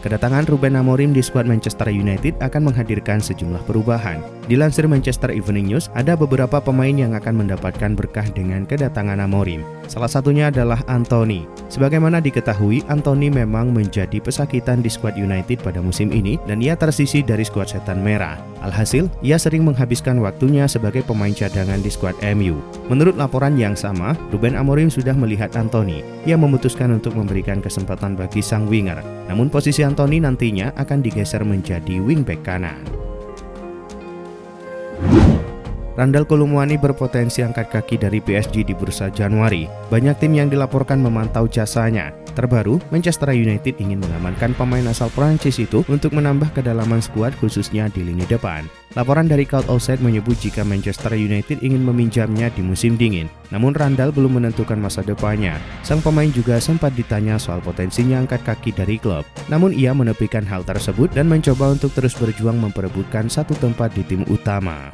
Kedatangan Ruben Amorim di skuad Manchester United akan menghadirkan sejumlah perubahan. Dilansir Manchester Evening News, ada beberapa pemain yang akan mendapatkan berkah dengan kedatangan Amorim. Salah satunya adalah Anthony. Sebagaimana diketahui, Anthony memang menjadi pesakitan di skuad United pada musim ini dan ia tersisih dari skuad Setan Merah. Alhasil, ia sering menghabiskan waktunya sebagai pemain cadangan di skuad MU. Menurut laporan yang sama, Ruben Amorim sudah melihat Anthony. Ia memutuskan untuk memberikan kesempatan bagi sang winger. Namun posisi Anthony nantinya akan digeser menjadi wingback kanan. Randal Kolo Muani berpotensi angkat kaki dari PSG di bursa Januari. Banyak tim yang dilaporkan memantau jasanya. Terbaru, Manchester United ingin mengamankan pemain asal Prancis itu untuk menambah kedalaman skuad khususnya di lini depan. Laporan dari Cult Offside menyebut jika Manchester United ingin meminjamnya di musim dingin. Namun Randal belum menentukan masa depannya. Sang pemain juga sempat ditanya soal potensinya angkat kaki dari klub. Namun ia menepikan hal tersebut dan mencoba untuk terus berjuang memperebutkan satu tempat di tim utama.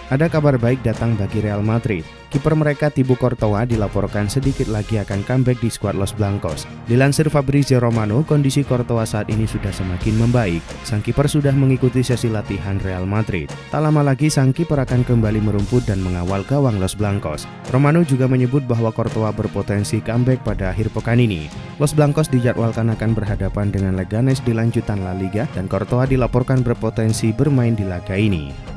Ada kabar baik datang bagi Real Madrid. Kiper mereka Thibaut Courtois dilaporkan sedikit lagi akan comeback di skuad Los Blancos. Dilansir Fabrizio Romano, kondisi Courtois saat ini sudah semakin membaik. Sang kiper sudah mengikuti sesi latihan Real Madrid. Tak lama lagi sang kiper akan kembali merumput dan mengawal gawang Los Blancos. Romano juga menyebut bahwa Courtois berpotensi comeback pada akhir pekan ini. Los Blancos dijadwalkan akan berhadapan dengan Leganes di lanjutan La Liga dan Courtois dilaporkan berpotensi bermain di laga ini.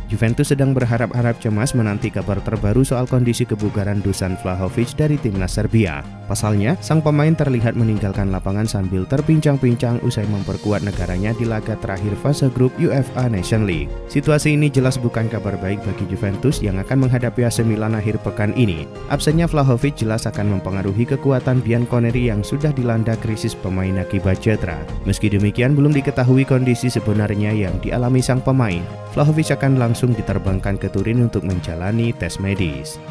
Juventus sedang berharap-harap cemas menanti kabar terbaru soal kondisi kebugaran Dusan Vlahovic dari timnas Serbia. Pasalnya, sang pemain terlihat meninggalkan lapangan sambil terpincang-pincang usai memperkuat negaranya di laga terakhir fase grup UEFA Nations League. Situasi ini jelas bukan kabar baik bagi Juventus yang akan menghadapi AC Milan akhir pekan ini. Absennya Vlahovic jelas akan mempengaruhi kekuatan Bianconeri yang sudah dilanda krisis pemain akibat cedera. Meski demikian, belum diketahui kondisi sebenarnya yang dialami sang pemain. Vlahovic akan langsung diterbangkan ke Turin untuk menjalani tes medis.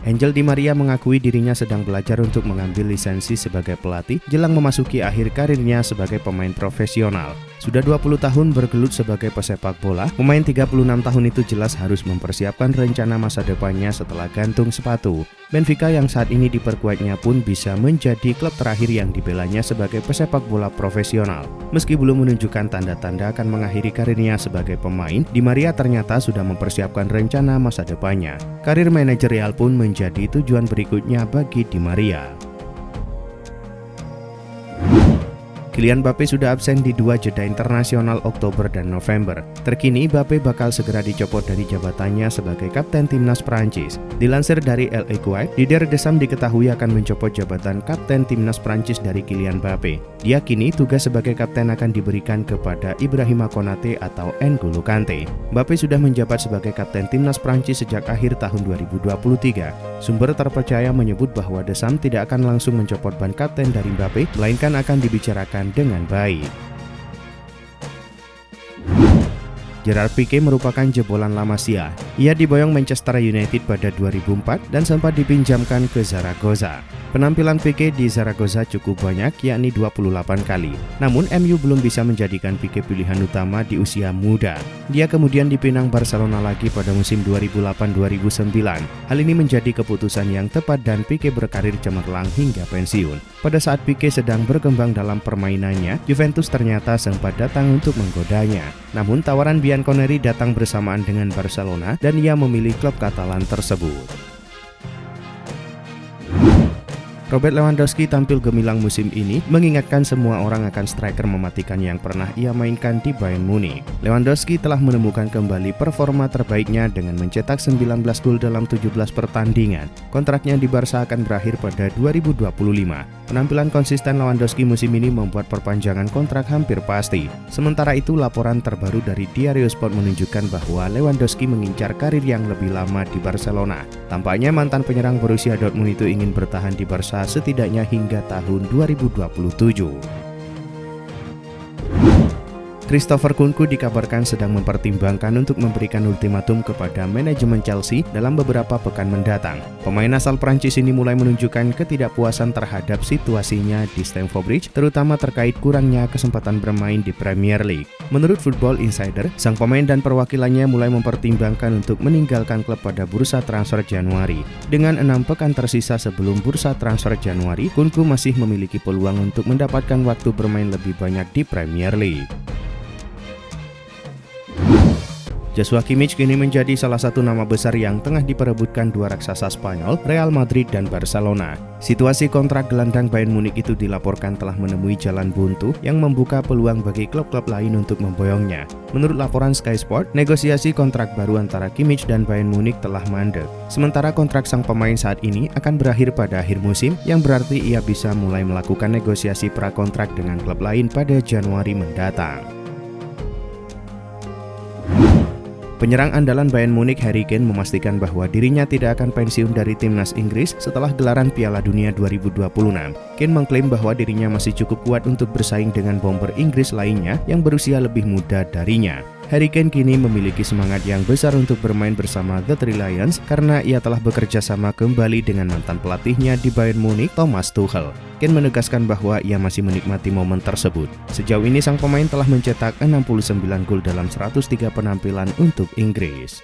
Angel Di Maria mengakui dirinya sedang belajar untuk mengambil lisensi sebagai pelatih jelang memasuki akhir karirnya sebagai pemain profesional. Sudah 20 tahun bergelut sebagai pesepak bola, pemain 36 tahun itu jelas harus mempersiapkan rencana masa depannya setelah gantung sepatu. Benfica yang saat ini diperkuatnya pun bisa menjadi klub terakhir yang dibelanya sebagai pesepak bola profesional. Meski belum menunjukkan tanda-tanda akan mengakhiri karirnya sebagai pemain, Di Maria ternyata sudah mempersiapkan rencana masa depannya. Karir manajerial pun menjadi tujuan berikutnya bagi Di Maria. Kylian Mbappe sudah absen di 2 jeda internasional Oktober dan November. Terkini, Mbappe bakal segera dicopot dari jabatannya sebagai kapten timnas Prancis. Dilansir dari L'Equipe, Didier Deschamps diketahui akan mencopot jabatan kapten timnas Prancis dari Kylian Mbappe. Diyakini tugas sebagai kapten akan diberikan kepada Ibrahima Konate atau N'Golo Kante. Mbappe sudah menjabat sebagai kapten timnas Prancis sejak akhir tahun 2023. Sumber terpercaya menyebut bahwa Deschamps tidak akan langsung mencopot ban kapten dari Mbappe, melainkan akan dibicarakan dengan baik. Gerard Pique merupakan jebolan La Masia. Ia diboyong Manchester United pada 2004 dan sempat dipinjamkan ke Zaragoza. Penampilan Pique di Zaragoza cukup banyak, yakni 28 kali. Namun MU belum bisa menjadikan Pique pilihan utama di usia muda. Dia kemudian dipinang Barcelona lagi pada musim 2008-2009. Hal ini menjadi keputusan yang tepat dan Pique berkarir cemerlang hingga pensiun. Pada saat Pique sedang berkembang dalam permainannya, Juventus ternyata sempat datang untuk menggodanya. Namun tawaran Bianconeri datang bersamaan dengan Barcelona dan ia memilih klub Katalan tersebut. Robert Lewandowski tampil gemilang musim ini, mengingatkan semua orang akan striker mematikan yang pernah ia mainkan di Bayern Munich. Lewandowski telah menemukan kembali performa terbaiknya dengan mencetak 19 gol dalam 17 pertandingan. Kontraknya di Barca akan berakhir pada 2025. Penampilan konsisten Lewandowski musim ini membuat perpanjangan kontrak hampir pasti. Sementara itu, laporan terbaru dari Diario Sport menunjukkan bahwa Lewandowski mengincar karir yang lebih lama di Barcelona. Tampaknya mantan penyerang Borussia Dortmund itu ingin bertahan di Barca setidaknya hingga tahun 2027. Christopher Nkunku dikabarkan sedang mempertimbangkan untuk memberikan ultimatum kepada manajemen Chelsea dalam beberapa pekan mendatang. Pemain asal Prancis ini mulai menunjukkan ketidakpuasan terhadap situasinya di Stamford Bridge, terutama terkait kurangnya kesempatan bermain di Premier League. Menurut Football Insider, sang pemain dan perwakilannya mulai mempertimbangkan untuk meninggalkan klub pada bursa transfer Januari. Dengan 6 pekan tersisa sebelum bursa transfer Januari, Nkunku masih memiliki peluang untuk mendapatkan waktu bermain lebih banyak di Premier League. Joshua Kimmich kini menjadi salah satu nama besar yang tengah diperebutkan dua raksasa Spanyol, Real Madrid dan Barcelona. Situasi kontrak gelandang Bayern Munich itu dilaporkan telah menemui jalan buntu yang membuka peluang bagi klub-klub lain untuk memboyongnya. Menurut laporan Sky Sport, negosiasi kontrak baru antara Kimmich dan Bayern Munich telah mandek. Sementara kontrak sang pemain saat ini akan berakhir pada akhir musim, yang berarti ia bisa mulai melakukan negosiasi prakontrak dengan klub lain pada Januari mendatang. Penyerang andalan Bayern Munich Harry Kane memastikan bahwa dirinya tidak akan pensiun dari timnas Inggris setelah gelaran Piala Dunia 2026. Kane mengklaim bahwa dirinya masih cukup kuat untuk bersaing dengan bomber Inggris lainnya yang berusia lebih muda darinya. Harry Kane kini memiliki semangat yang besar untuk bermain bersama The Three Lions karena ia telah bekerja sama kembali dengan mantan pelatihnya di Bayern Munich, Thomas Tuchel. Kane menegaskan bahwa ia masih menikmati momen tersebut. Sejauh ini sang pemain telah mencetak 69 gol dalam 103 penampilan untuk Inggris.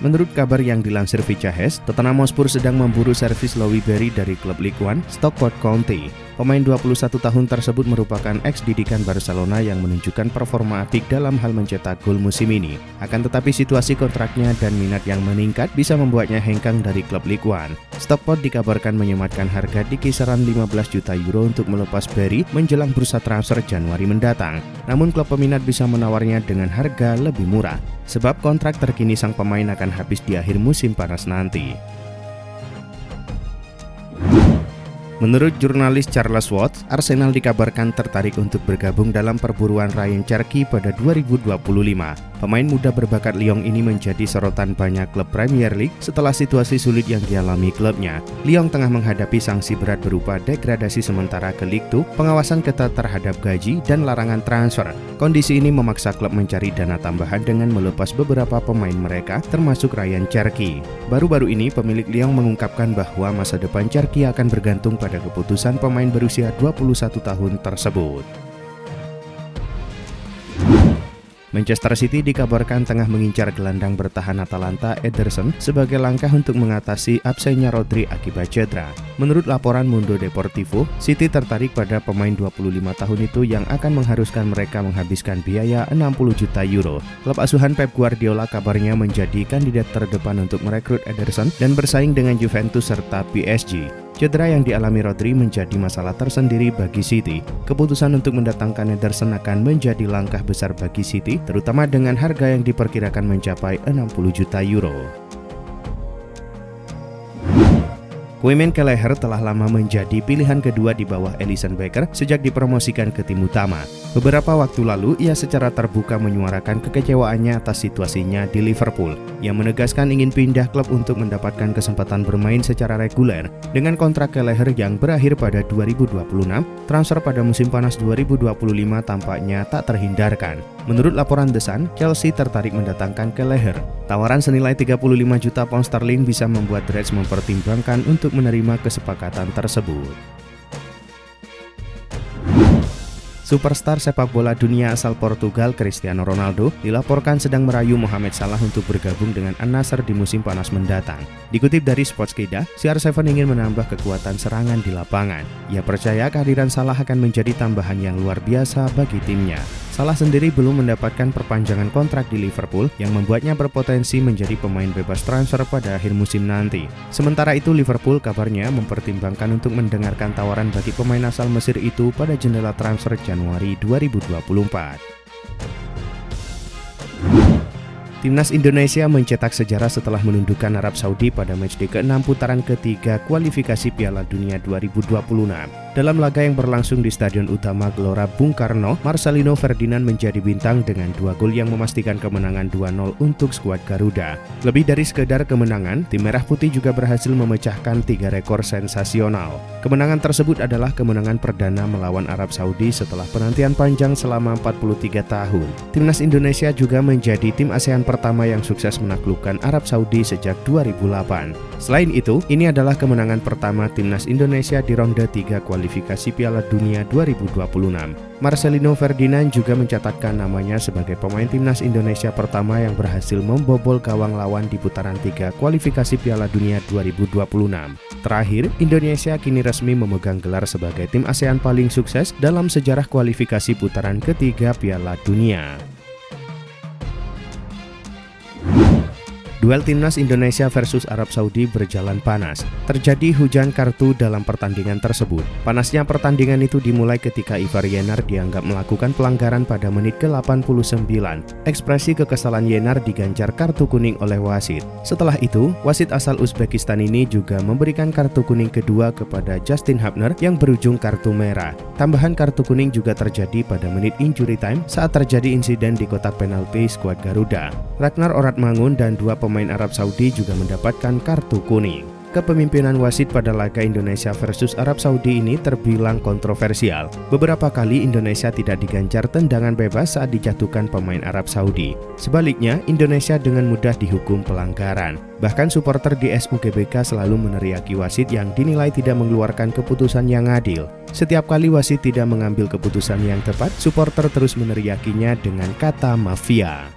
Menurut kabar yang dilansir Vicahes, Tottenham Hotspur sedang memburu servis Louis Berry dari klub Ligue 1 Stockport County. Pemain 21 tahun tersebut merupakan ex-didikan Barcelona yang menunjukkan performa apik dalam hal mencetak gol musim ini. Akan tetapi situasi kontraknya dan minat yang meningkat bisa membuatnya hengkang dari klub Ligue 1. Stockport dikabarkan menyematkan harga di kisaran 15 juta euro untuk melepas Berry menjelang bursa transfer Januari mendatang. Namun klub peminat bisa menawarnya dengan harga lebih murah, sebab kontrak terkini sang pemain akan habis di akhir musim panas nanti. Menurut jurnalis Charles Watts, Arsenal dikabarkan tertarik untuk bergabung dalam perburuan Ryan Cherki pada 2025. Pemain muda berbakat Lyon ini menjadi sorotan banyak klub Premier League setelah situasi sulit yang dialami klubnya. Lyon tengah menghadapi sanksi berat berupa degradasi sementara ke Ligue 2, pengawasan ketat terhadap gaji, dan larangan transfer. Kondisi ini memaksa klub mencari dana tambahan dengan melepas beberapa pemain mereka, termasuk Ryan Cherki. Baru-baru ini, pemilik Lyon mengungkapkan bahwa masa depan Cherki akan bergantung pada keputusan pemain berusia 21 tahun tersebut. Manchester City dikabarkan tengah mengincar gelandang bertahan Atalanta Ederson sebagai langkah untuk mengatasi absennya Rodri akibat cedera. Menurut laporan Mundo Deportivo, City tertarik pada pemain 25 tahun itu yang akan mengharuskan mereka menghabiskan biaya 60 juta euro. Klub asuhan Pep Guardiola kabarnya menjadi kandidat terdepan untuk merekrut Ederson dan bersaing dengan Juventus serta PSG. Cedera yang dialami Rodri menjadi masalah tersendiri bagi City. Keputusan untuk mendatangkan Ederson akan menjadi langkah besar bagi City, terutama dengan harga yang diperkirakan mencapai 60 juta euro. Quimmen Kelleher telah lama menjadi pilihan kedua di bawah Alisson Becker sejak dipromosikan ke tim utama. Beberapa waktu lalu, ia secara terbuka menyuarakan kekecewaannya atas situasinya di Liverpool. Ia menegaskan ingin pindah klub untuk mendapatkan kesempatan bermain secara reguler. Dengan kontrak Kelleher yang berakhir pada 2026, transfer pada musim panas 2025 tampaknya tak terhindarkan. Menurut laporan The Sun, Chelsea tertarik mendatangkan Kelleher. Tawaran senilai 35 juta pound sterling bisa membuat Reds mempertimbangkan untuk menerima kesepakatan tersebut. Superstar sepak bola dunia asal Portugal Cristiano Ronaldo dilaporkan sedang merayu Mohamed Salah untuk bergabung dengan Al-Nassr di musim panas mendatang. Dikutip dari Sportskeda, CR7 ingin menambah kekuatan serangan di lapangan. Ia percaya kehadiran Salah akan menjadi tambahan yang luar biasa bagi timnya. Salah sendiri belum mendapatkan perpanjangan kontrak di Liverpool yang membuatnya berpotensi menjadi pemain bebas transfer pada akhir musim nanti. Sementara itu Liverpool kabarnya mempertimbangkan untuk mendengarkan tawaran bagi pemain asal Mesir itu pada jendela transfer Januari 2024. Timnas Indonesia mencetak sejarah setelah menundukkan Arab Saudi pada matchday ke-6 putaran ketiga kualifikasi Piala Dunia 2026. Dalam laga yang berlangsung di Stadion Utama Gelora Bung Karno, Marcelino Ferdinand menjadi bintang dengan 2 gol yang memastikan kemenangan 2-0 untuk skuad Garuda. Lebih dari sekedar kemenangan, tim Merah Putih juga berhasil memecahkan 3 rekor sensasional. Kemenangan tersebut adalah kemenangan perdana melawan Arab Saudi setelah penantian panjang selama 43 tahun. Timnas Indonesia juga menjadi tim ASEAN pertama yang sukses menaklukkan Arab Saudi sejak 2008. Selain itu, ini adalah kemenangan pertama Timnas Indonesia di ronde 3 kualifikasi Piala Dunia 2026. Marcelino Ferdinand juga mencatatkan namanya sebagai pemain Timnas Indonesia pertama yang berhasil membobol gawang lawan di putaran 3 kualifikasi Piala Dunia 2026. Terakhir, Indonesia kini resmi memegang gelar sebagai tim ASEAN paling sukses dalam sejarah kualifikasi putaran ketiga Piala Dunia. Duel timnas Indonesia versus Arab Saudi berjalan panas. Terjadi hujan kartu dalam pertandingan tersebut. Panasnya pertandingan itu dimulai ketika Ivar Yenar dianggap melakukan pelanggaran pada menit ke-89. Ekspresi kekesalan Yenar diganjar kartu kuning oleh wasit. Setelah itu, wasit asal Uzbekistan ini juga memberikan kartu kuning kedua kepada Justin Hubner yang berujung kartu merah. Tambahan kartu kuning juga terjadi pada menit injury time saat terjadi insiden di kotak penalti skuad Garuda. Ragnar Oratmangun dan 2 pemain Arab Saudi juga mendapatkan kartu kuning. Kepemimpinan wasit pada laga Indonesia versus Arab Saudi ini terbilang kontroversial. Beberapa kali Indonesia tidak diganjar tendangan bebas saat dijatuhkan pemain Arab Saudi. Sebaliknya, Indonesia dengan mudah dihukum pelanggaran. Bahkan supporter di SUGBK selalu meneriaki wasit yang dinilai tidak mengeluarkan keputusan yang adil. Setiap kali wasit tidak mengambil keputusan yang tepat, supporter terus meneriakinya dengan kata mafia.